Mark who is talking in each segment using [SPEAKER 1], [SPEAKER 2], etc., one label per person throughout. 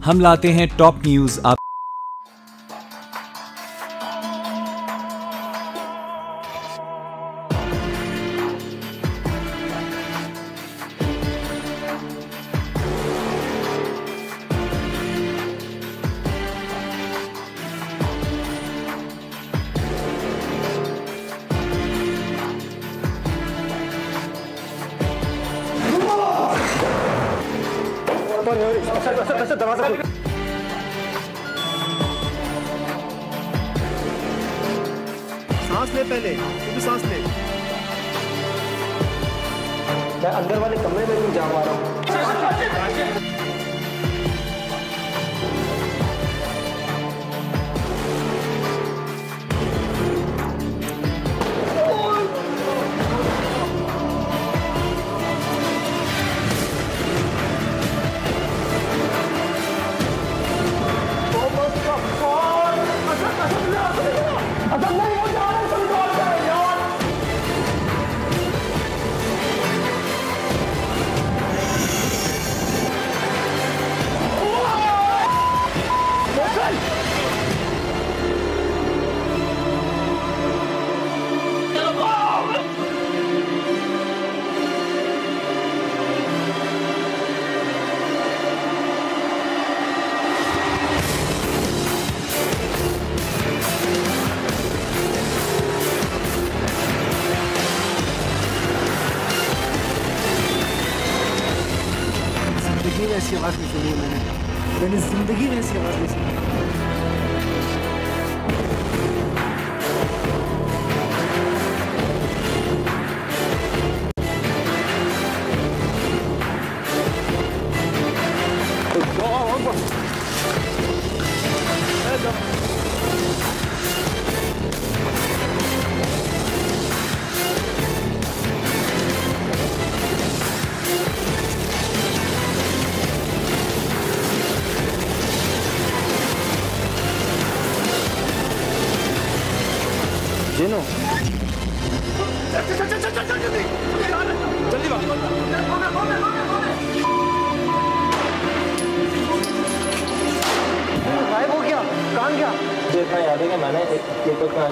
[SPEAKER 1] हम लाते हैं top news आप
[SPEAKER 2] सांस ले, पहले तू भी सांस ले।
[SPEAKER 3] मैं अंदर वाले कमरे में नहीं जा पा रहा हूँ।
[SPEAKER 4] जिंदगी में ऐसी आवाज़ नहीं सुनी मैंने जिंदगी में ऐसी आवाज़ नहीं सुनी।
[SPEAKER 3] जिनो
[SPEAKER 2] जल्दी
[SPEAKER 3] गायब हो गया, कहाँ गया? मुझे इतना याद है कि मैंने एक पेपर का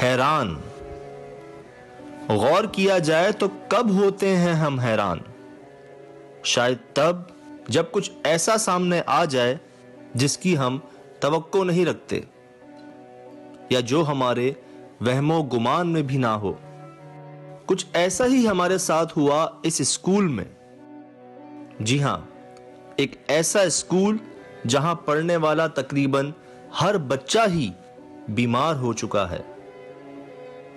[SPEAKER 5] हैरान। गौर किया जाए तो कब होते हैं हम हैरान? शायद तब जब कुछ ऐसा सामने आ जाए जिसकी हम तवक्को नहीं रखते, या जो हमारे वहमो गुमान में भी ना हो। कुछ ऐसा ही हमारे साथ हुआ इस स्कूल में। जी हां, एक ऐसा स्कूल जहां पढ़ने वाला तकरीबन हर बच्चा ही बीमार हो चुका है,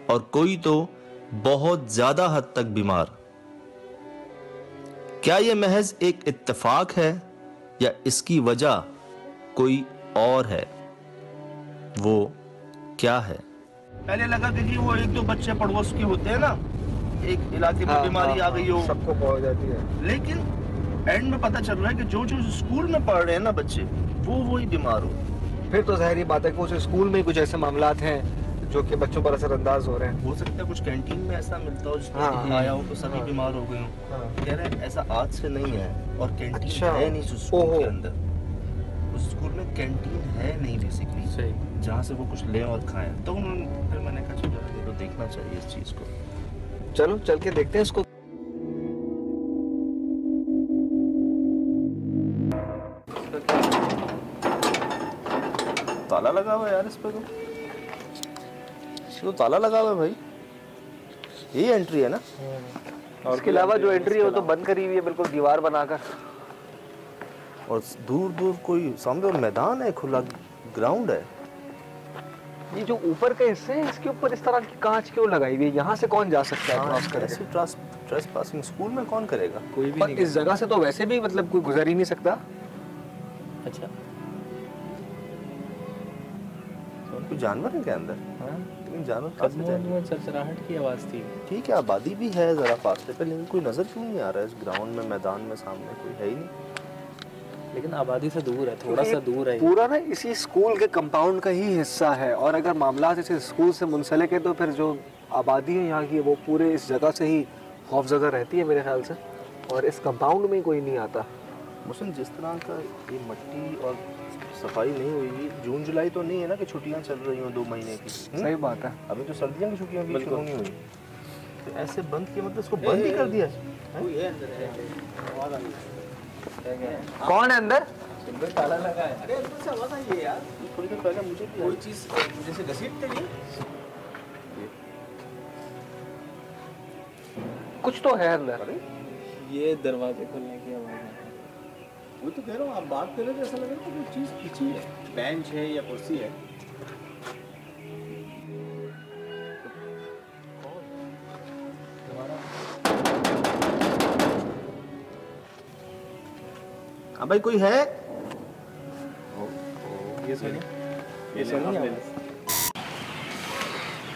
[SPEAKER 5] और कोई तो बहुत ज्यादा हद तक बीमार। क्या यह महज एक इत्तेफाक है या इसकी वजह कोई और है? वो क्या है?
[SPEAKER 2] पहले लगा कि वो एक दो बच्चे पड़ोस के होते हैं ना, एक इलाके में बीमारी आ गई हो,
[SPEAKER 3] सबको पहुंच जाती है।
[SPEAKER 2] लेकिन एंड में पता चल रहा है कि जो जो स्कूल में पढ़ रहे हैं ना बच्चे, वो ही बीमार हो।
[SPEAKER 3] फिर तो जाहिर बात है कि उस स्कूल में कुछ ऐसे मामलात हैं जो कि बच्चों पर असरअंदाज हो रहे हैं।
[SPEAKER 2] हो सकता है कुछ कैंटीन में ऐसा मिलता हो जिसमें आया हो तो सभी बीमार हो गए हो। कह रहे हैं ऐसा आज से नहीं है, और कैंटीन है नहीं उस स्कूल के अंदर। उस स्कूल में कैंटीन है नहीं बेसिकली, सही, जहाँ से वो कुछ ले और खाएं। तो फिर मैंने कहा चलो ये तो देखना चाहिए इस चीज को।
[SPEAKER 3] चलो चल के देखते हैं इसको।
[SPEAKER 2] ताला लगा हुआ है यार इस पे तो ताला लगा हुआ है भाई। यही एंट्री है ना?
[SPEAKER 3] और इसके अलावा जो एंट्री है वो तो बंद करी हुई है, बिल्कुल दीवार बनाकर।
[SPEAKER 2] और दूर दूर कोई सामने मैदान है, खुला ग्राउंड है।
[SPEAKER 3] ये जो ऊपर के हिस्से हैं इसके ऊपर इस तरह की कांच क्यों लगाई हुई है? यहाँ से कौन जा सकता है क्रॉस करके?
[SPEAKER 2] ट्रेसपासिंग स्कूल में कौन करेगा?
[SPEAKER 3] कोई भी नहीं। इस जगह से तो वैसे भी मतलब कोई गुजर ही नहीं सकता।
[SPEAKER 2] अच्छा, कोई जानवर है क्या अंदर? लेकिन जानवर
[SPEAKER 6] कदमों में चरचराहट की आवाज थी।
[SPEAKER 2] ठीक है, आबादी भी है जरा फासले पे, लेकिन कोई नजर क्यों नहीं आ रहा है इस ग्राउंड में, मैदान में सामने कोई है ही नहीं।
[SPEAKER 6] लेकिन आबादी से दूर है, थोड़ा सा दूर है।
[SPEAKER 3] पूरा ना इसी स्कूल के कंपाउंड का ही हिस्सा है, और अगर मामला इस स्कूल से मुंसलिक है तो फिर जो आबादी है यहाँ की वो पूरे इस जगह से ही खौफजदा रहती है मेरे ख्याल से, और इस कंपाउंड में कोई नहीं आता।
[SPEAKER 2] मौसम जिस तरह का ये मट्टी और सफाई नहीं हुई, जून जुलाई तो नहीं है ना कि छुट्टियां चल रही हों 2 महीने की।
[SPEAKER 3] सही बात है।
[SPEAKER 2] अभी तो सर्दियों की छुट्टियां भी शुरू नहीं हुई, तो ऐसे बंद किया मतलब इसको बंद ही कर दिया।
[SPEAKER 3] कौन है अंदर?
[SPEAKER 6] ताला लगा है। अरे अंदर से आवाज आई है यार।
[SPEAKER 2] थोड़ी देर पहले मुझे भी
[SPEAKER 6] कोई चीज जैसे घसीटते नहीं।
[SPEAKER 3] कुछ तो है अंदर।
[SPEAKER 6] ये दरवाजे खोलने की आवाज है। वो तो कह रहा हूँ, आप बात कर रहे थे, ऐसा लग रहा है कि कोई चीज खींची है, बेंच है या कुर्सी है।
[SPEAKER 2] हाँ भाई कोई है?
[SPEAKER 6] ये सुनिए, ये सुनिए।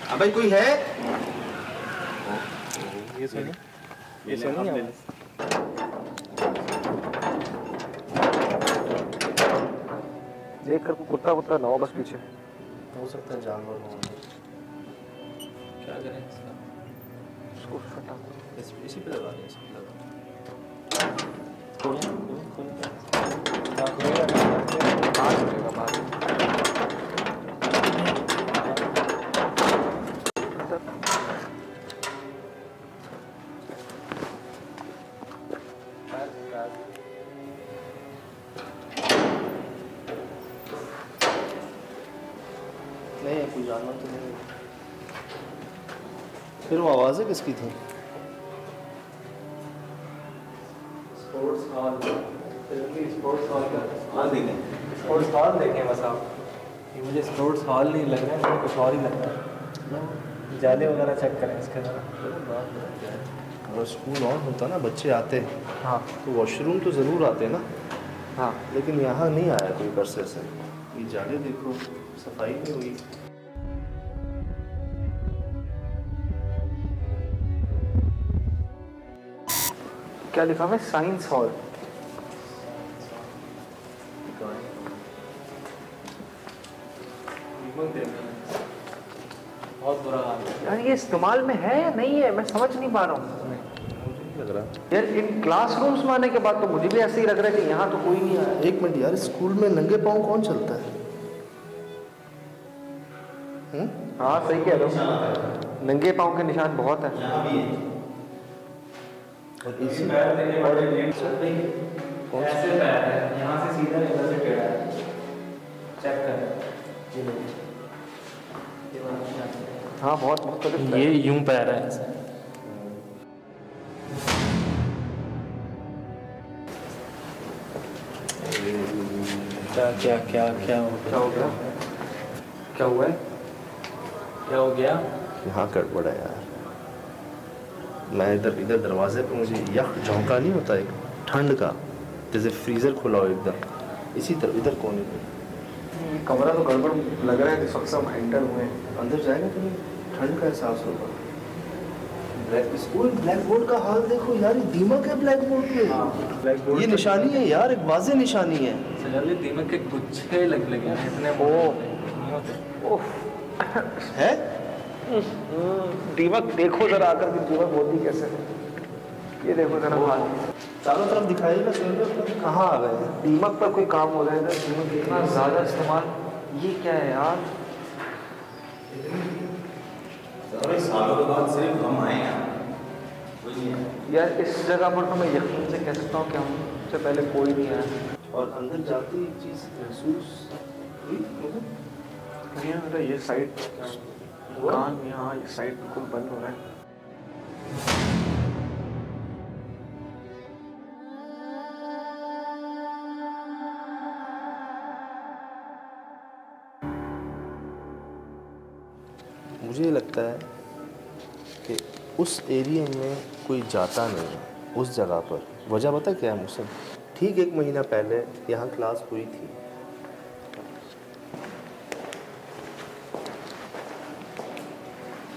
[SPEAKER 2] हाँ भाई कोई है?
[SPEAKER 6] ये सुनिए, ये सुनिए।
[SPEAKER 3] देख कर कुत्ता कुत्ता ना हो बस पीछे।
[SPEAKER 2] हो सकता है जानवर हो।
[SPEAKER 6] क्या करें इसका?
[SPEAKER 3] इसको फटा
[SPEAKER 2] इसी पे लगा दें, इसी पे लगा दें। नहीं कोई जानवर तो नहीं। फिर वो आवाज़ें किसकी थी?
[SPEAKER 6] स्पोर्ट्स हॉल, स्पोर्ट्स हॉल का हॉल देखें, स्पोर्ट्स हॉल देखें बस आप। ये मुझे स्पोर्ट्स हॉल नहीं लग रहा है, मुझे कुछ और ही लग रहा है। जाले वगैरह चेक करें इसके अंदर।
[SPEAKER 2] अगर स्कूल ऑन होता ना, बच्चे आते
[SPEAKER 3] हाँ
[SPEAKER 2] तो वॉशरूम तो ज़रूर आते ना,
[SPEAKER 3] हाँ।
[SPEAKER 2] लेकिन यहाँ नहीं आया कोई बरसे से। ये जाले देखो, सफाई नहीं हुई।
[SPEAKER 3] क्या लिखा है? Science hall.
[SPEAKER 6] बहुत बुरा हाल है
[SPEAKER 3] यार ये इस्तेमाल में है या नहीं है, मैं समझ नहीं पा रहा हूँ
[SPEAKER 2] लग रहा
[SPEAKER 3] यार। इन क्लासरूम्स में आने के बाद तो मुझे भी ऐसे ही लग रहा है कि यहाँ तो कोई नहीं आया।
[SPEAKER 2] एक मिनट यार, स्कूल में नंगे पाँव कौन चलता है?
[SPEAKER 3] हाँ सही कह रहे हो, नंगे पाँव के निशान बहुत है।
[SPEAKER 2] और इसी
[SPEAKER 6] ऐसे पैर है, यहाँ से सीधा इधर से टेढ़ा है। चेक करें।
[SPEAKER 3] हाँ बहुत मुख्तलिफ।
[SPEAKER 6] ये यूं पैर है ऐसे। क्या क्या क्या क्या हो
[SPEAKER 3] क्या हो गया? क्या हुआ है?
[SPEAKER 6] क्या हो गया?
[SPEAKER 2] यहाँ गड़बड़ है यार। मैं इधर दरवाजे पे मुझे यख झोंका नहीं होता एक ठंड का, जैसे फ्रीज़र खुला हो एकदम, इसी तरह इधर कोने पे।
[SPEAKER 3] ये कमरा तो गड़बड़ लग रहा है कि सब सब एंटर हुए।
[SPEAKER 2] अंदर जाएगा तो ठंड का एहसास होगा। स्कूल ब्लैक बोर्ड का हाल देखो यार, ये दीमक है ब्लैक बोर्ड पे।
[SPEAKER 6] ब्लैक बोर्ड
[SPEAKER 2] ये निशानी है यार, एक वाज़ेह निशानी है।
[SPEAKER 6] सजाले दीमक के गुच्छे लगे हैं इतने।
[SPEAKER 2] है
[SPEAKER 3] दीमक देखो जरा आकर के, दीमक होती कैसे है? ये देखो जरा हाल।
[SPEAKER 2] चारों तरफ दिखाइएगा, कहाँ आ गए?
[SPEAKER 3] दीमक पर कोई काम हो रहा है? दीमक इतना ज़्यादा इस्तेमाल, ये क्या है यार?
[SPEAKER 7] सालों के बाद सिर्फ हम आए हैं।
[SPEAKER 3] यार इस जगह पर तो मैं यकीन से कह सकता हूँ कि हमसे पहले कोई नहीं आया।
[SPEAKER 2] और अंदर जाते ही चीज़ महसूस हुई
[SPEAKER 3] मेरा ये साइड दुकान, यहाँ ये साइड बिल्कुल बंद हो रहा है।
[SPEAKER 2] मुझे लगता है कि उस एरिया में कोई जाता नहीं है, उस जगह पर। वजह पता क्या है मुझसे? ठीक 1 महीना पहले यहाँ क्लास हुई थी।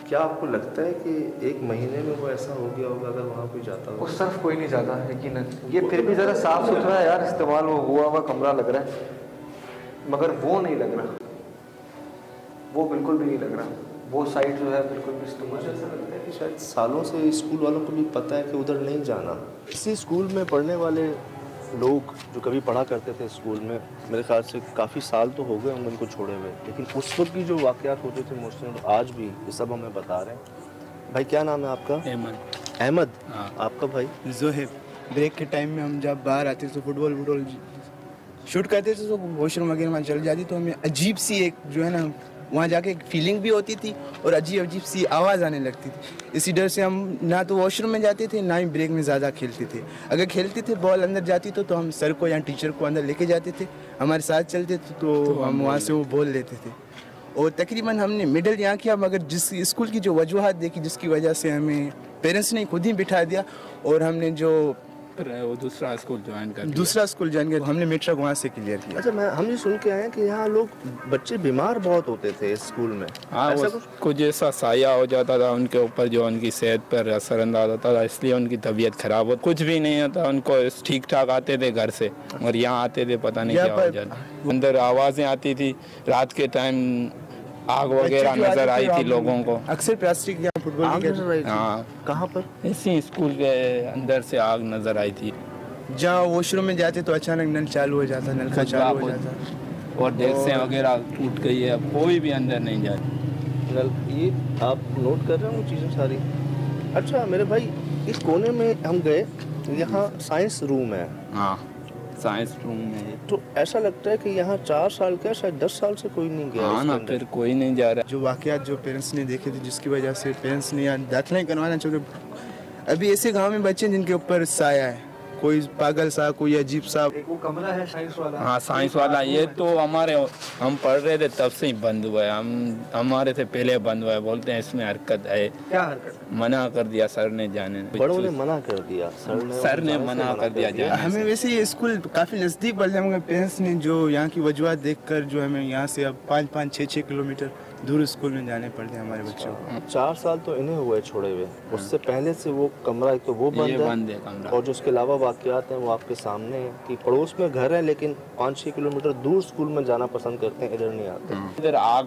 [SPEAKER 2] क्या आपको लगता है कि 1 महीने में वो ऐसा हो गया होगा अगर वहाँ कोई जाता होगा?
[SPEAKER 3] उस तरफ कोई नहीं जाता यकीनन। ये फिर भी ज़रा साफ सुथरा है यार, इस्तेमाल हुआ हुआ कमरा लग रहा है, मगर वो नहीं लग रहा, वो बिल्कुल भी नहीं लग रहा। वो साइड जो है बिल्कुल भी इस्तेमाल
[SPEAKER 2] मुझे ऐसा लगता है कि शायद सालों से स्कूल वालों को भी पता है कि उधर नहीं जाना। इसी स्कूल में पढ़ने वाले लोग जो कभी पढ़ा करते थे स्कूल में, मेरे ख्याल से काफ़ी साल तो हो गए होंगे उनको छोड़े हुए, लेकिन उस वक्त की जो वाक़यात होते थे मोस्टली आज भी ये सब हमें बता रहे हैं। भाई क्या नाम है आपका? अहमद।
[SPEAKER 8] हाँ।
[SPEAKER 2] आपका भाई?
[SPEAKER 8] जोहेब। ब्रेक के टाइम में हम जब बाहर आते तो फुटबॉल शूट करते थे तो वॉशरूम वगैरह में चल जाती तो हमें अजीब सी एक जो है ना वहाँ जाके एक फीलिंग भी होती थी और अजीब सी आवाज़ आने लगती थी। इसी डर से हम ना तो वॉशरूम में जाते थे ना ही ब्रेक में ज़्यादा खेलते थे। अगर खेलते थे बॉल अंदर जाती तो हम सर को या टीचर को अंदर लेके जाते थे, हमारे साथ चलते थे तो हम वहाँ से वो बॉल लेते थे। और तकरीबन हमने मिडिल यहाँ किया, मगर जिस स्कूल की जो वजूहत देखी जिसकी वजह से हमें पेरेंट्स ने खुद ही बिठा दिया और हमने जो
[SPEAKER 6] वो दूसरा स्कूल ज्वाइन कर
[SPEAKER 8] हमने मेट्रिक वहाँ से क्लियर किया।
[SPEAKER 2] अच्छा, हम ये सुन के आए हैं कि यहाँ लोग बच्चे बीमार बहुत होते थे इस स्कूल में।
[SPEAKER 6] हाँ, कुछ ऐसा साया हो जाता था उनके ऊपर जो उनकी सेहत पर असरअंदाज होता था, इसलिए उनकी तबीयत खराब हो। कुछ भी नहीं होता, उनको ठीक ठाक आते थे घर से और यहाँ आते थे पता नहीं क्या हो जाता। अंदर आवाज़ें आती थी रात के टाइम, आग वगैरह नजर आई थी लोगों को।
[SPEAKER 8] अक्सर प्लास्टिक या फुटबॉल
[SPEAKER 2] हाँ, कहाँ पर?
[SPEAKER 6] इसी स्कूल के अंदर से आग नजर आई थी।
[SPEAKER 8] जहाँ वॉशरूम में जाते तो अचानक नल चालू हो जाता, नलका चालू हो जाता
[SPEAKER 6] और डेस्कें वगैरह टूट गई है, अब कोई भी अंदर नहीं जाता।
[SPEAKER 2] ये आप नोट कर रहे हो वो चीज़ें सारी? अच्छा मेरे भाई, इस कोने में हम गए, यहाँ साइंस रूम है।
[SPEAKER 6] हाँ, साइंस रूम में
[SPEAKER 2] तो ऐसा लगता है कि यहाँ 4 साल का शायद 10 साल से कोई नहीं गया।
[SPEAKER 6] हाँ ना, फिर कोई नहीं जा रहा।
[SPEAKER 8] जो वाक़यात जो पेरेंट्स ने देखे थे जिसकी वजह से पेरेंट्स ने यहाँ दाखिला नहीं करवाना चाहते। अभी ऐसे गांव में बच्चे जिनके ऊपर साया है, कोई पागल सा, कोई अजीब सा।
[SPEAKER 3] एक वो कमरा है साइंस वाला।
[SPEAKER 6] हाँ, साइंस वाला ये तो हम पढ़ रहे थे तब से ही बंद हुआ है। हमारे से पहले बंद हुआ है। बोलते हैं इसमें हरकत है।
[SPEAKER 3] क्या हरकत?
[SPEAKER 6] मना कर दिया सर ने जाने।
[SPEAKER 2] बड़ों ने मना कर दिया,
[SPEAKER 6] सर ने मना कर दिया जाने।
[SPEAKER 8] हमें वैसे ये स्कूल काफ़ी नज़दीक पड़ता है, मगर पेरेंट्स ने जो यहाँ की वजूहत देखकर जो हमें यहाँ से अब 5-5, 6-6 किलोमीटर दूर स्कूल में जाने पड़ते हैं हमारे बच्चों को।
[SPEAKER 2] 4 साल तो इन्हें हुए छोड़े हुए, उससे पहले से वो कमरा एक तो वो बंद है
[SPEAKER 6] कमरा।
[SPEAKER 2] और जो उसके अलावा वाक़यात हैं वो आपके सामने हैं कि पड़ोस में घर है लेकिन 5-6 किलोमीटर दूर स्कूल में जाना पसंद करते हैं, इधर नहीं आते।
[SPEAKER 6] इधर आग,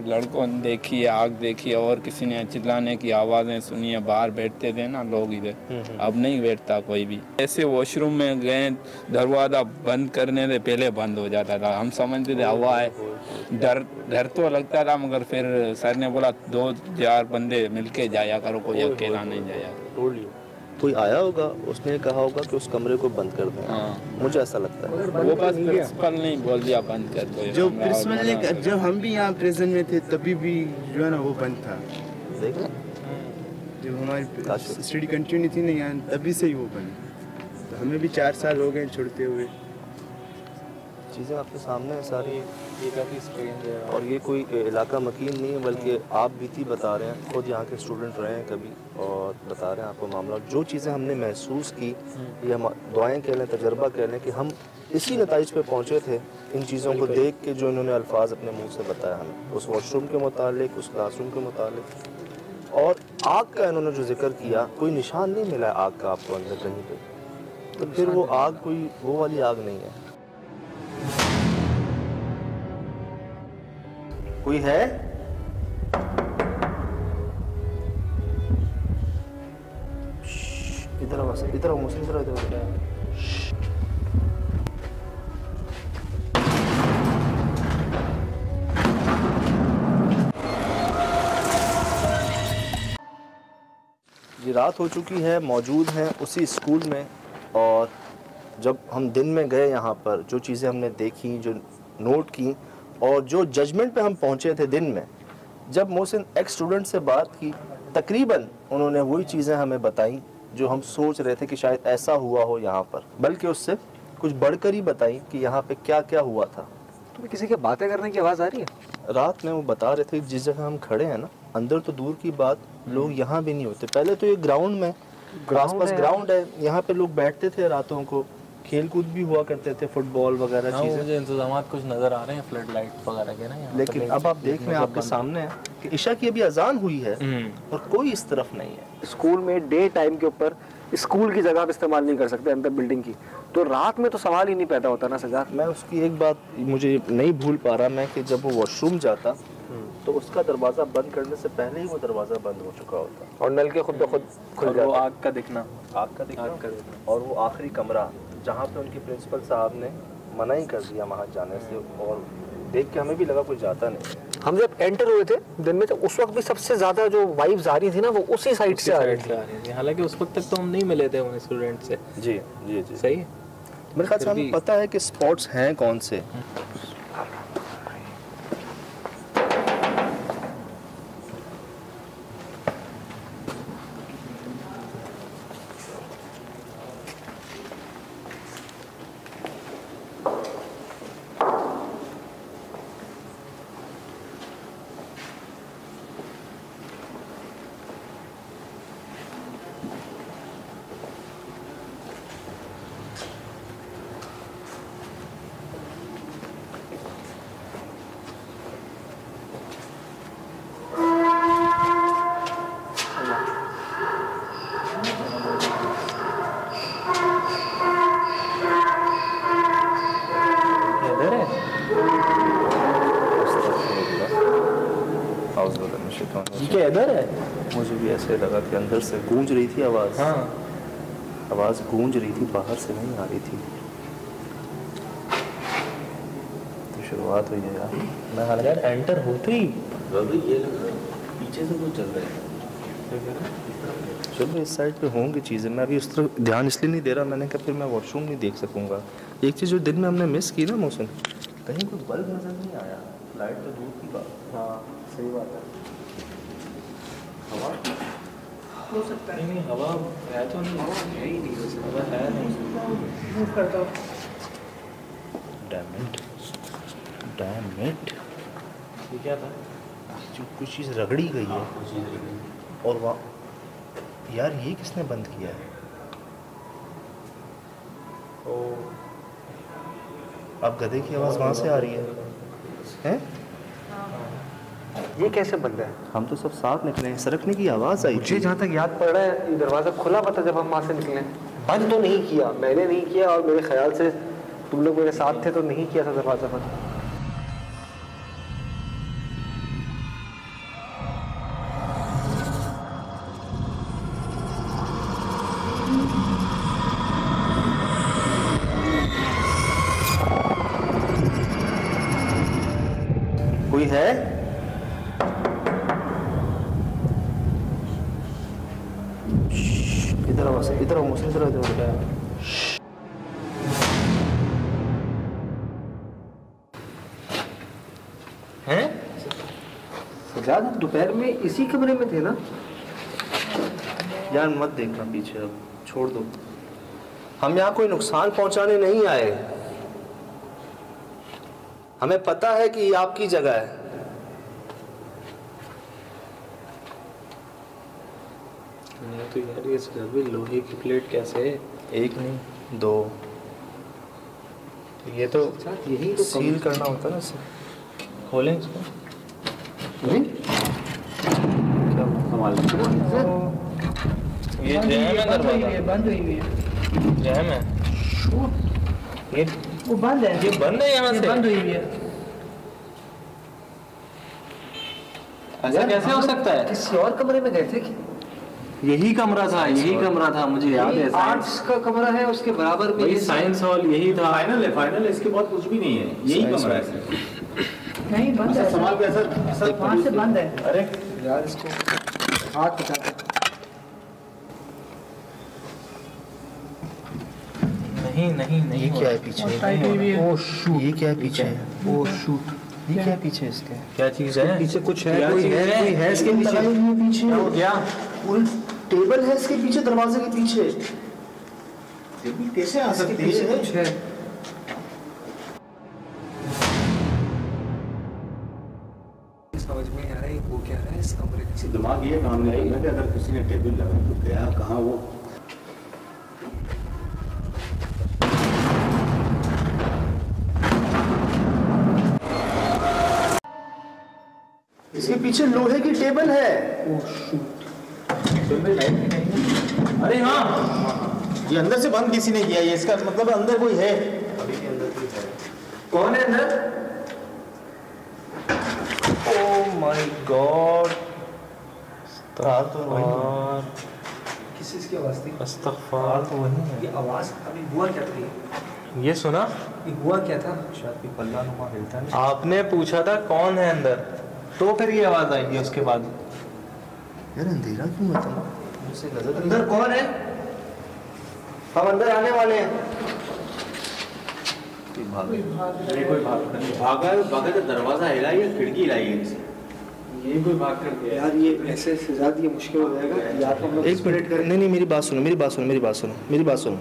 [SPEAKER 6] लड़कों ने देखी है आग देखी है और किसी ने चिल्लाने की आवाज़ें सुनी है। बाहर बैठते थे ना लोग इधर, अब नहीं बैठता कोई भी। ऐसे वॉशरूम में गए, दरवाज़ा बंद करने से पहले बंद हो जाता था। हम समझते थे हवा है, डर तो लगता था, मगर फिर सर ने बोला 2-4 बंदे मिलके जाया करो, कोई अकेला नहीं जाया।
[SPEAKER 2] कोई आया होगा, उसने कहा होगा कि उस कमरे को बंद कर दें।
[SPEAKER 6] हाँ,
[SPEAKER 2] मुझे ऐसा लगता है
[SPEAKER 6] वो बस प्रिंसिपल ने बोल दिया बंद कर दो।
[SPEAKER 8] जो प्रिंसिपल ने, जब हम भी यहाँ प्रेजेंट में थे तभी भी जो है ना वो बंद था।
[SPEAKER 2] देखा,
[SPEAKER 8] जब हमारी स्टडी कंटिन्यू थी ना यहाँ, तभी से ही वो बंद। तो हमें भी 4 साल हो गए छोड़ते हुए।
[SPEAKER 2] चीज़ें आपके सामने हैं सारी।
[SPEAKER 6] ये काफ़ी स्ट्रेंज है
[SPEAKER 2] और ये कोई इलाका मकीन नहीं है, बल्कि आप बीती बता रहे हैं, खुद यहाँ के स्टूडेंट रहे हैं कभी और बता रहे हैं आपको मामला। जो चीज़ें हमने महसूस की, ये हम दुआएं कह लें, तजर्बा कह लें कि हम इसी नताइज पे पहुँचे थे इन चीज़ों को देख के, जो इन्होंने अल्फाज अपने मुँह से बताया हमें, उस वॉशरूम के मुतालिक, उस क्लासरूम के मुतालिक। और आग का इन्होंने जो जिक्र किया, कोई निशान नहीं मिला आग का आपको अंदर कहीं पर, तो फिर वो आग कोई वो वाली आग नहीं है। कोई है? इधर आओ, इधर आओ, मुझसे इधर इधर। ये रात हो चुकी है, मौजूद हैं उसी स्कूल में। और जब हम दिन में गए यहाँ पर, जो चीज़ें हमने देखी, जो नोट की और जो जजमेंट पे हम पहुँचे थे दिन में, जब मोहसिन एक्स स्टूडेंट से बात की, तकरीबन उन्होंने वही चीज़ें हमें बताई जो हम सोच रहे थे कि शायद ऐसा हुआ हो यहाँ पर, बल्कि उससे कुछ बढ़कर ही बताई कि यहाँ पे क्या क्या हुआ था।
[SPEAKER 3] तो किसी के बातें करने की आवाज़ आ रही है?
[SPEAKER 2] रात में वो बता रहे थे जिस जगह हम खड़े हैं ना, अंदर तो दूर की बात, लोग यहाँ भी नहीं होते। पहले तो ये ग्राउंड में, आसपास ग्राउंड है, यहाँ पे लोग बैठते थे रातों को, खेल कूद भी हुआ करते थे, फुटबॉल वगैरह चीज़ें।
[SPEAKER 6] मुझे इंतजाम कुछ नज़र आ रहे हैं फ्लड लाइट वगैरह के ना,
[SPEAKER 2] लेकिन अब आप देख रहे हैं आपके सामने है कि इशा की अभी अजान हुई है और कोई इस तरफ नहीं है।
[SPEAKER 3] स्कूल में डे टाइम के ऊपर स्कूल की जगह आप इस्तेमाल नहीं कर सकते अंदर बिल्डिंग की, तो रात में तो सवाल ही नहीं पैदा होता ना सजाद।
[SPEAKER 2] मैं उसकी एक बात मुझे नहीं भूल पा रहा मैं, कि जब वो वॉशरूम जाता तो उसका दरवाज़ा बंद करने से पहले ही वो दरवाज़ा बंद हो चुका होता।
[SPEAKER 3] और नल के खुद ब खुद खुल
[SPEAKER 6] और वो
[SPEAKER 3] जाता।
[SPEAKER 6] आग का दिखना,
[SPEAKER 2] आग का दिखना और वो आखिरी कमरा जहाँ पे उनके प्रिंसिपल साहब ने मना ही कर दिया वहाँ जाने से, और देख के हमें भी लगा कोई जाता नहीं।
[SPEAKER 3] हम जब एंटर हुए थे दिन में, तो उस वक्त भी सबसे ज्यादा जो वाइब्स आ रही थी ना, वो उसी साइड से आ रही थी।
[SPEAKER 6] हालांकि उस वक्त तक तो हम नहीं मिले थे उन स्टूडेंट से।
[SPEAKER 2] जी जी जी,
[SPEAKER 6] सही है।
[SPEAKER 2] मेरे ख्याल से हमें पता है कि स्पॉट्स हैं कौन से।
[SPEAKER 6] क्या इधर है?
[SPEAKER 2] मुझे भी ऐसे लगा कि अंदर से गूंज रही थी आवाज़।
[SPEAKER 6] हाँ,
[SPEAKER 2] आवाज़ गूंज रही थी, बाहर से नहीं आ रही थी। तो शुरुआत हुई है यार।
[SPEAKER 6] मैं हालांकि यार एंटर होते ही
[SPEAKER 7] ये लग रहा है पीछे से कुछ चल रहा है।
[SPEAKER 2] चलो इस साइड पे होंगी चीज़ें, मैं अभी उस तरफ ध्यान इसलिए नहीं दे रहा, मैंने कहा फिर मैं वॉशरूम नहीं देख सकूँगा। एक चीज़ जो दिन में हमने मिस की ना मौसम, कहीं कोई बल्ब नज़र नहीं आया, लाइट तो दूर की बात।
[SPEAKER 6] हाँ सही बात है।
[SPEAKER 2] हवा
[SPEAKER 6] हो सकता है। नहीं हवा है तो नहीं, हवा है ही नहीं, वैसे हवा है नहीं। मूव करता हूँ।
[SPEAKER 2] डैम इट,
[SPEAKER 6] ये क्या था?
[SPEAKER 2] जो कुछ चीज़ रगड़ी गई है। और वहाँ यार ये किसने बंद किया है? अब गधे की आवाज़ वहाँ से आ रही है?
[SPEAKER 3] ये कैसे बंद है?
[SPEAKER 2] हम तो सब साथ निकले हैं, सरकने की आवाज़ आई
[SPEAKER 3] मुझे
[SPEAKER 2] थी।
[SPEAKER 3] जहाँ तक याद पड़ रहा है, ये दरवाज़ा खुला पता जब हम वहाँ से निकले। बंद तो नहीं किया, मैंने नहीं किया, और मेरे ख्याल से तुम लोग मेरे साथ थे तो नहीं किया था दरवाज़ा बंद।
[SPEAKER 2] कोई है? इधर आओ, इधर आओ, मुझसे इधर इधर।
[SPEAKER 3] हैं? सजाद दोपहर में इसी कमरे में थे ना?
[SPEAKER 2] यार मत देखना पीछे, अब छोड़ दो। हम यहाँ कोई नुकसान पहुंचाने नहीं आए। हमें पता है कि ये आपकी जगह है।
[SPEAKER 6] नहीं तो यार ये सभी लोहे की प्लेट कैसे?
[SPEAKER 2] एक नहीं, दो।
[SPEAKER 6] ये तो
[SPEAKER 3] यही तो
[SPEAKER 2] सील करना होता है ना इसे।
[SPEAKER 6] खोलें इसको। ये जैम है दरवाजा,
[SPEAKER 4] बंद हुई है।
[SPEAKER 6] जैम है। ये
[SPEAKER 4] वो बंद है,
[SPEAKER 6] ये बंद है यहाँ से।
[SPEAKER 4] बंद हुई है।
[SPEAKER 6] ऐसा कैसे हो सकता है?
[SPEAKER 3] किसी और कमरे में गए थे क्या?
[SPEAKER 6] यही कमरा था, यही कमरा था, मुझे याद है।
[SPEAKER 3] आर्ट्स का कमरा है, उसके बराबर में
[SPEAKER 6] वही साइंस हॉल यही था।
[SPEAKER 7] फाइनल है, इसके बाद कुछ भी नहीं है, यही कमरा है।
[SPEAKER 4] नहीं बंद है,
[SPEAKER 7] सवाल का ऐसा
[SPEAKER 4] वहाँ से बंद है।
[SPEAKER 7] अरे
[SPEAKER 3] यार इसको हाथ बचाते।
[SPEAKER 6] नहीं नहीं नहीं,
[SPEAKER 2] ये क्या है पीछे?
[SPEAKER 4] टाइट हुई हुई है।
[SPEAKER 2] ओह शूट, ये क्या है पीछे? ओह शूट, ये क्या है पीछे इसके?
[SPEAKER 6] क्या चीज है?
[SPEAKER 3] पीछे कुछ है,
[SPEAKER 6] क्या
[SPEAKER 3] कोई
[SPEAKER 6] चीज़
[SPEAKER 3] है, कोई है इसके पीछे।
[SPEAKER 2] पीछे
[SPEAKER 6] क्या हो गया?
[SPEAKER 2] पूरी टेबल है इसके पीछे, दरवाजे के पीछे।
[SPEAKER 7] कैसे आ
[SPEAKER 3] इसके
[SPEAKER 7] सकती
[SPEAKER 3] पीछे
[SPEAKER 7] है?
[SPEAKER 3] कुछ है। समझ में आ रहा है वो क्या है इस कमरे के।
[SPEAKER 7] दिमाग ये काम नहीं करना कि अगर किसी ने टेबल लगा तो गया कहाँ वो।
[SPEAKER 2] इसके पीछे लोहे की टेबल है।
[SPEAKER 7] अरे हाँ, ये अंदर से बंद किसी ने किया है, इसका मतलब अंदर कोई है।
[SPEAKER 3] कौन है अंदर?
[SPEAKER 5] My God.
[SPEAKER 3] किस चीज़ की आवाज़ थी?
[SPEAKER 6] अस्तगफार तो वही है।
[SPEAKER 3] ये आवाज़ अभी हुआ क्या थी?
[SPEAKER 6] ये सुना?
[SPEAKER 3] ये हुआ क्या था?
[SPEAKER 2] शायद कोई पल्ला नुमा हिलता नहीं।
[SPEAKER 6] आपने पूछा था कौन है अंदर, तो फिर ये आवाज आई उसके बाद।
[SPEAKER 2] यार अंधेरा क्यों है? मुझसे नजर
[SPEAKER 3] अंदर कौन है? हम अंदर आने वाले हैं।
[SPEAKER 7] भागा तो दरवाजा हिला या खिड़की हिलाई है?
[SPEAKER 6] ये कोई भाग कर गया
[SPEAKER 3] यार ये ऐसे से ज़्यादा ये मुश्किल हो जाएगा। या तो हम लोग
[SPEAKER 2] एक मिनट करें। नहीं, मेरी बात सुनो, मेरी बात सुनो।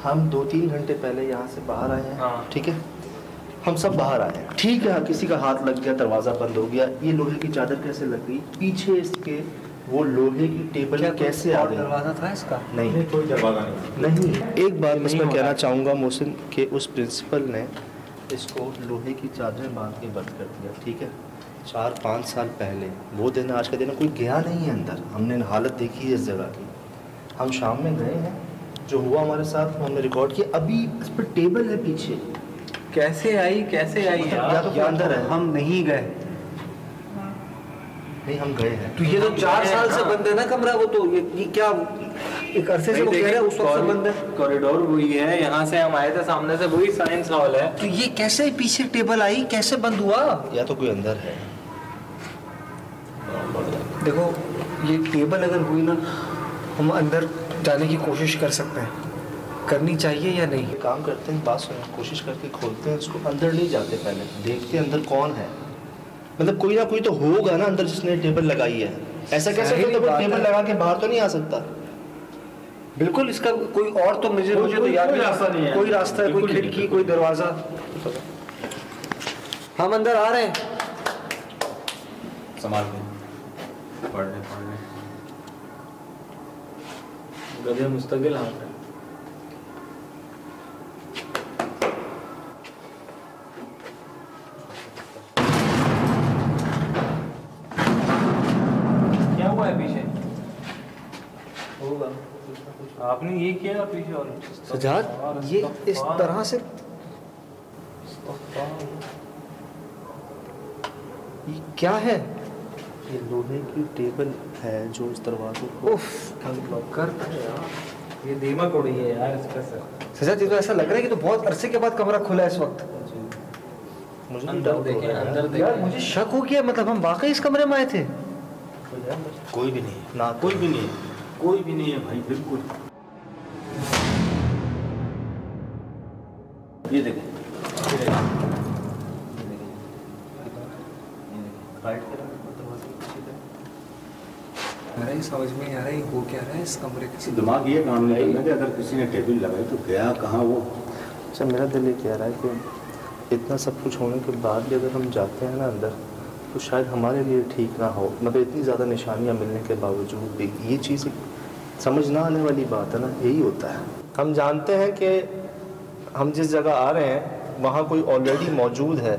[SPEAKER 2] हम 2-3 घंटे पहले यहाँ से बाहर आए हैं।
[SPEAKER 6] हाँ।
[SPEAKER 2] ठीक है, हम सब बाहर आए हैं। ठीक है, किसी का हाथ लग गया, दरवाजा बंद हो गया। ये लोहे की चादर कैसे लग गई? पीछे इसके वो लोहे की टेबल कैसे आ गई?
[SPEAKER 3] दरवाजा था इसका?
[SPEAKER 2] नहीं,
[SPEAKER 7] कोई दरवाजा नहीं।
[SPEAKER 2] एक बात बस मैं कहना चाहूँगा मोहसिन के उस प्रिंसिपल ने इसको लोहे की चादर बांध के बंद कर दिया। ठीक है, 4-5 साल पहले वो दिन, आज का दिन कोई गया नहीं है अंदर। हमने हालत देखी है इस जगह की। हम शाम में गए हैं, जो हुआ हमारे साथ वो हमने रिकॉर्ड किया। अभी इस पर टेबल है पीछे।
[SPEAKER 6] कैसे आई यार?
[SPEAKER 2] या तो कोई अंदर है।
[SPEAKER 3] हम नहीं गए।
[SPEAKER 2] नहीं, हम गए हैं।
[SPEAKER 3] तो ये तो 4 साल से बंद है ना कमरा। वो तो ये क्या एक अरसे से वो कह रहे हैं उस वक्त से बंद है।
[SPEAKER 6] कॉरिडोर वही है, यहाँ से हम आए थे, सामने से वही साइंस हॉल है।
[SPEAKER 3] तो ये कैसे पीछे टेबल आई, कैसे बंद हुआ?
[SPEAKER 2] या तो कोई अंदर है।
[SPEAKER 3] देखो ये टेबल अगर हुई ना, हम अंदर जाने की कोशिश कर सकते हैं। करनी चाहिए या नहीं?
[SPEAKER 2] ये काम करते हैं, बात सुनो, कोशिश करके खोलते हैं इसको। अंदर नहीं जाते, पहले देखते हैं अंदर कौन है। मतलब कोई ना कोई तो होगा ना अंदर जिसने टेबल लगाई है। ऐसा कैसे तो टेबल लगा के बाहर तो नहीं आ सकता।
[SPEAKER 3] बिल्कुल, इसका कोई और तो मुझे तो याद नहीं।
[SPEAKER 7] रास्ता नहीं है।
[SPEAKER 3] कोई रास्ता है, कोई खिड़की, कोई दरवाजा। हम अंदर आ रहे हैं।
[SPEAKER 7] संभाल के पढ़ ले।
[SPEAKER 6] गधे मुस्तकिल हाथ है। क्या हुआ है पीछे? होगा आपने ये किया पीछे। और
[SPEAKER 3] सजाद ये इस तरह से ये क्या है?
[SPEAKER 2] ये लोहे की टेबल है जो इस दरवाजे को
[SPEAKER 3] कर
[SPEAKER 6] ये दीमक उड़ी है यार इसका सर।
[SPEAKER 3] सजाद ये तो ऐसा लग रहा है कि तो बहुत अरसे के बाद कमरा खुला है इस वक्त।
[SPEAKER 2] मुझे
[SPEAKER 6] अंदर
[SPEAKER 2] डाउट हो
[SPEAKER 6] देखें,
[SPEAKER 2] रहा है।
[SPEAKER 6] अंदर
[SPEAKER 3] यार
[SPEAKER 6] देखें।
[SPEAKER 3] मुझे शक हो गया, मतलब हम वाकई इस कमरे में आए थे।
[SPEAKER 2] कोई भी नहीं ना,
[SPEAKER 7] कोई भी नहीं है भाई, बिल्कुल। ये देखें,
[SPEAKER 3] अरे समझ में नहीं आ रहा है वो क्या रहा है इस कमरे के।
[SPEAKER 7] दिमाग ये काम नहीं करना कि अगर किसी ने टेबल लगाई तो गया कहाँ वो।
[SPEAKER 2] अच्छा, मेरा दिल ये कह रहा है कि इतना सब कुछ होने के बाद भी अगर हम जाते हैं ना अंदर, तो शायद हमारे लिए ठीक ना हो। मतलब इतनी ज़्यादा निशानियाँ मिलने के बावजूद भी ये चीज़ समझ ना आने वाली बात है ना। यही होता है। हम जानते हैं कि हम जिस जगह आ रहे हैं वहाँ कोई ऑलरेडी मौजूद है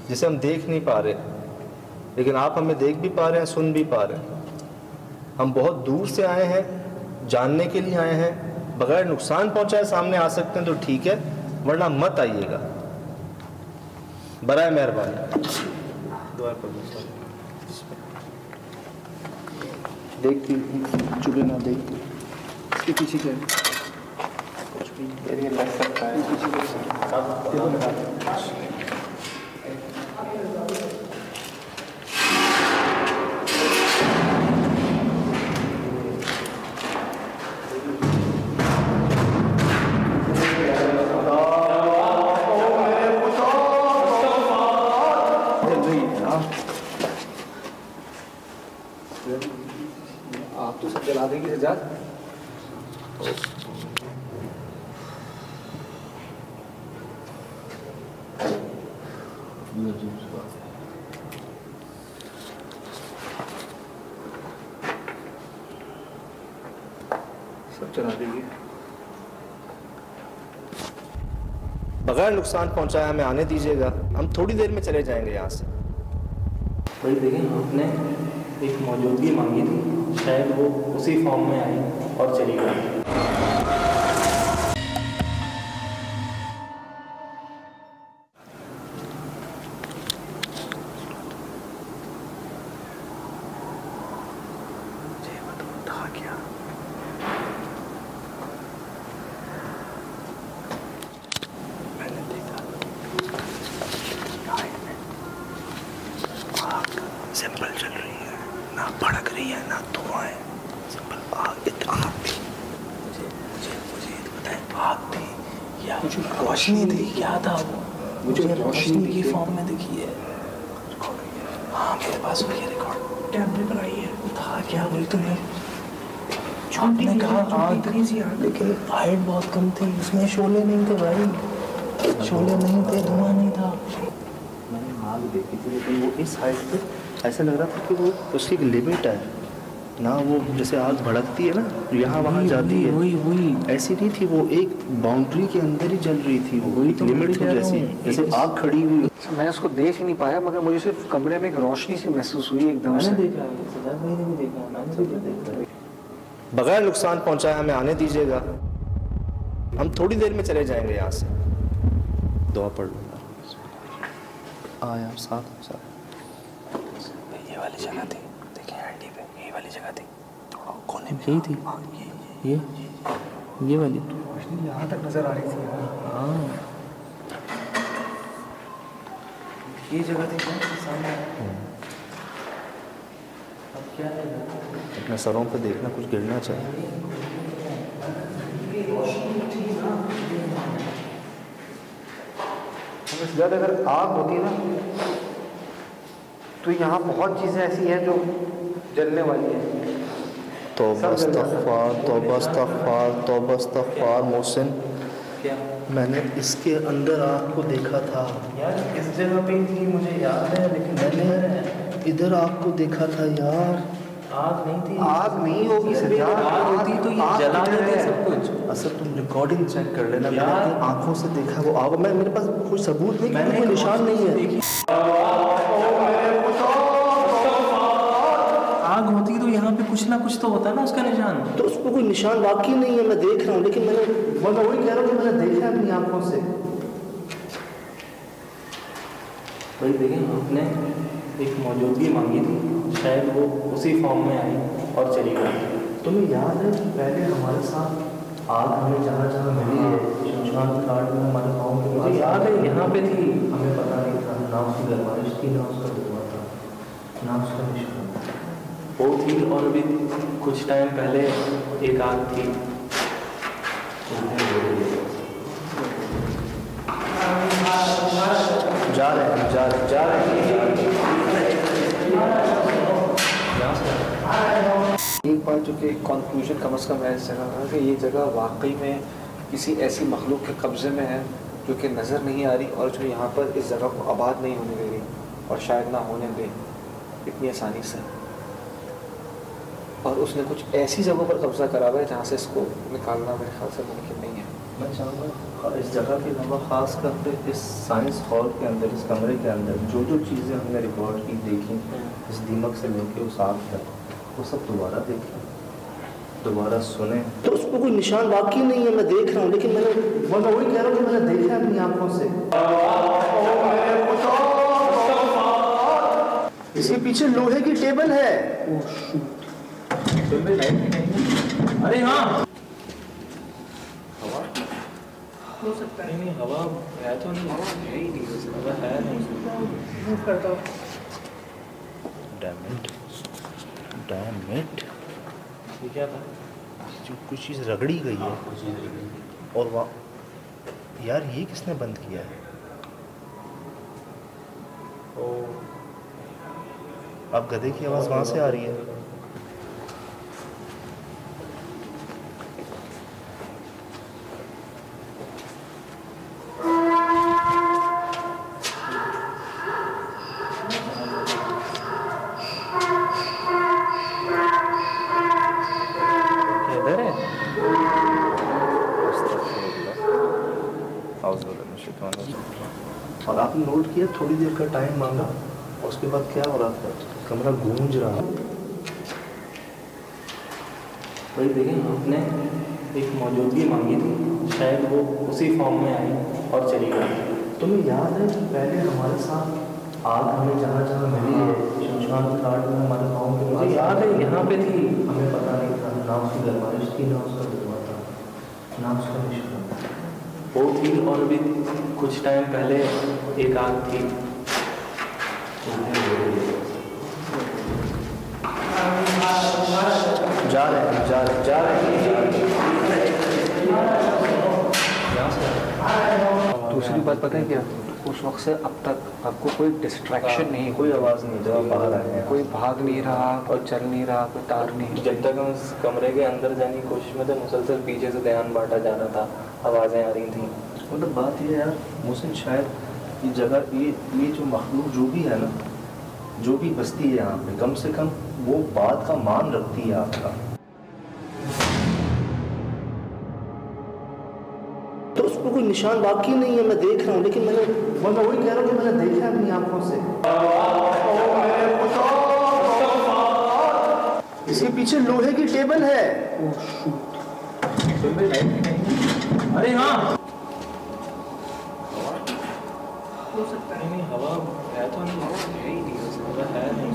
[SPEAKER 2] जिसे हम देख नहीं पा रहे, लेकिन आप हमें देख भी पा रहे हैं, सुन भी पा रहे हैं। हम बहुत दूर से आए हैं, जानने के लिए आए हैं। बगैर नुकसान पहुँचाए सामने आ सकते हैं तो ठीक है, वरना मत आइएगा, बराए मेहरबानी। दुआ कर दो।
[SPEAKER 3] देख चुके ना देख इसके पीछे क्या है?
[SPEAKER 2] कुछ भी ये लग सकता है।
[SPEAKER 3] आप तो सब जला देंगे सजाद। सब जला देंगे।
[SPEAKER 2] बगैर नुकसान पहुंचाए हमें आने दीजिएगा, हम थोड़ी देर में चले जाएंगे यहाँ से।
[SPEAKER 6] भाई देखें, आपने एक मौजूदगी मांगी थी, शायद वो उसी फॉर्म में आई और चली गई। रोशनी थी, क्या था वो? मुझे रोशनी की फॉर्म में दिखी है। हाँ मेरे पास वही है रिकॉर्ड, कैमरे पर आई है। था क्या बोल तुम्हें? आपने कहा आग, लेकिन हाइट बहुत कम थी, उसमें शोले नहीं थे भाई, शोले नहीं थे, धुआं नहीं था।
[SPEAKER 2] मैंने आग देखी थी, लेकिन वो इस हाइट पे ऐसा लग रहा था कि वो उसकी एक लिमिट है ना, वो जैसे आग भड़कती है ना, यहाँ वहाँ जाती है,
[SPEAKER 6] वही
[SPEAKER 2] ऐसी नहीं थी वो, एक बाउंड्री के अंदर ही जल रही थी वो, एक लिमिट थी जैसी, जैसे आग खड़ी हुई।
[SPEAKER 3] मैं उसको देख ही नहीं पाया, मगर मुझे सिर्फ कमरे में एक रोशनी सी महसूस हुई एकदम से।
[SPEAKER 5] बगैर नुकसान पहुंचाए हमें आने दीजिएगा, हम थोड़ी देर में चले जाएंगे यहाँ से।
[SPEAKER 2] दुआ पढ़ लो यार, साथ
[SPEAKER 6] ये वाली जगह थी, देखिए आईडी पे ये वाली जगह थी, कोने में यही थी, ये वाली
[SPEAKER 3] रोशनी यहाँ तक नजर आ रही थी।
[SPEAKER 6] हाँ ये जगह थी क्या सामने? अब क्या है?
[SPEAKER 2] अपने सरों पे देखना, कुछ गिरना चाहिए।
[SPEAKER 3] हमें ज़्यादा अगर आग होती ना तो यहाँ बहुत चीज़ें ऐसी हैं जो जलने वाली हैं।
[SPEAKER 2] तौबा इस्तग़फ़ार, तौबा इस्तग़फ़ार, तौबा इस्तग़फ़ार। मोहसिन, मैंने इसके अंदर आग को देखा था
[SPEAKER 6] यार, इस जगह पे थी मुझे याद है, लेकिन
[SPEAKER 2] मैंने इधर आग को देखा था यार।
[SPEAKER 6] आग नहीं थी।
[SPEAKER 3] आग नहीं होगी
[SPEAKER 6] यार, आग होती तो ये जला देते सब कुछ।
[SPEAKER 2] असल तुम रिकॉर्डिंग चेक कर लेना, मैंने अपनी आंखों से देखा वो आग। मैं, मेरे पास कोई सबूत नहीं, मैंने कोई निशान नहीं है।
[SPEAKER 6] आग होती तो यहाँ पे कुछ ना कुछ तो होता ना उसका निशान।
[SPEAKER 2] तो उस पर कोई निशान वाकई नहीं है, मैं देख रहा हूँ, लेकिन मैं वही कह रहा हूँ कि मैंने देखा है अपनी आंखों से।
[SPEAKER 6] भाई देखें, आपने एक मौजूदगी मांगी थी, शायद वो उसी फॉर्म में आई और चली गई।
[SPEAKER 2] तुम्हें याद है कि पहले हमारे साथ आग हमें जहाँ जहाँ मिली है, शमशान घाट में हमारे गाँव के
[SPEAKER 6] मुझे याद है यहाँ पे थी,
[SPEAKER 2] हमें पता नहीं था ना उसकी गरमाइश थी, ना उसका धुआं था, ना उसका निशान।
[SPEAKER 6] वो थी, और अभी कुछ टाइम पहले एक आग थी।
[SPEAKER 2] जा रहे हैं, जा रहे हैं।
[SPEAKER 3] एक बात जो कि कंक्लूजन कम से कम है इस जगह का, कि ये जगह वाकई में किसी ऐसी मखलूक के कब्ज़े में है जो कि नज़र नहीं आ रही, और जो यहाँ पर इस जगह को आबाद नहीं होने दे रही, और शायद ना होने दे इतनी आसानी से। और उसने कुछ ऐसी जगहों पर कब्ज़ा करा हुआ है जहाँ से इसको निकालना मेरे ख्याल से मुमकिन नहीं है।
[SPEAKER 2] मैं चाहूँगा इस जगह के अलावा ख़ास करके इस साइंस हॉल के अंदर, इस कमरे के अंदर जो जो चीज़ें हमने रिकॉर्ड की, देखी, इस दीमक से लेके उस आग तक, वो सब दोबारा देखें, दोबारा सुने। तो उस पर कोई निशान वाकई नहीं है, मैं देख रहा हूँ, लेकिन मैं वही कह रहा हूँ कि मैंने देखा है अपनी आंखों से। इसके पीछे लोहे की टेबल है।
[SPEAKER 6] अरे हाँ, हो सकता है। नहीं, हवा है तो नहीं, हवा है ही नहीं, हवा है नहीं। मूव करता हूँ।
[SPEAKER 2] डैम इट,
[SPEAKER 6] ये क्या था?
[SPEAKER 2] जो कुछ चीज़ रगड़ी गई है, और वहाँ यार ये किसने बंद किया है? अब गधे की आवाज़ वहाँ से आ रही है। और आपने नोट किया, थोड़ी देर का टाइम मांगा, और उसके बाद क्या हो रहा था? कमरा गूंज रहा।
[SPEAKER 6] भाई देखें, आपने एक मौजूदगी मांगी थी, शायद वो उसी फॉर्म में आई और चली गई।
[SPEAKER 2] तुम्हें याद है कि पहले हमारे साथ आग हमें जहाँ जहाँ मिली है, शमशान घाट में हमारे गाँव के,
[SPEAKER 6] मुझे याद है यहाँ पे थी,
[SPEAKER 2] हमें पता नहीं था ना उसकी गरमाइश थी, ना उसका धुआं था, ना उसका निशान।
[SPEAKER 6] वो थी, और अभी कुछ टाइम पहले एक आग थी।
[SPEAKER 2] जा रहे हैं, जा रहे हैं।
[SPEAKER 6] यहाँ से
[SPEAKER 3] दूसरी बात पता है क्या, उस वक्त से अब तक आपको कोई डिस्ट्रैक्शन नहीं,
[SPEAKER 2] कोई आवाज़ नहीं जब आप बाहर आए हैं।
[SPEAKER 3] कोई भाग नहीं रहा, कोई चल नहीं रहा, कोई तार नहीं।
[SPEAKER 6] जब तक हम उस कमरे के अंदर जाने की कोशिश में थे, मुसलसल पीछे से ध्यान बांटा जा रहा था, आवाज़ें आ रही थी।
[SPEAKER 2] मतलब बात ये है यार मोहसिन, शायद ये जगह ये जो मखलूक जो भी है ना, जो भी बस्ती है यहाँ पे, कम से कम वो बात का मान रखती है आपका। तो उस पर कोई निशान बाकी नहीं है, मैं देख रहा हूँ, लेकिन मैं वही कह रहा हूँ कि मैंने देखा है अपनी आंखों से। इसके पीछे लोहे की टेबल है।
[SPEAKER 6] अरे हाँ,
[SPEAKER 3] हो सकता है।
[SPEAKER 6] नहीं हवा है तो नहीं,
[SPEAKER 3] है ही नहीं,
[SPEAKER 6] है नहीं।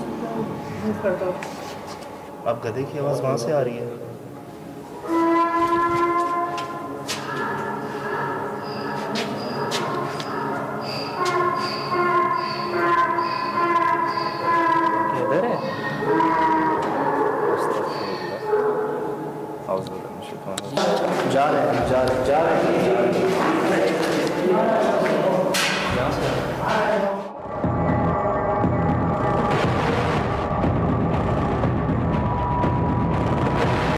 [SPEAKER 2] अब गधे की आवाज़ वहाँ से आ रही है।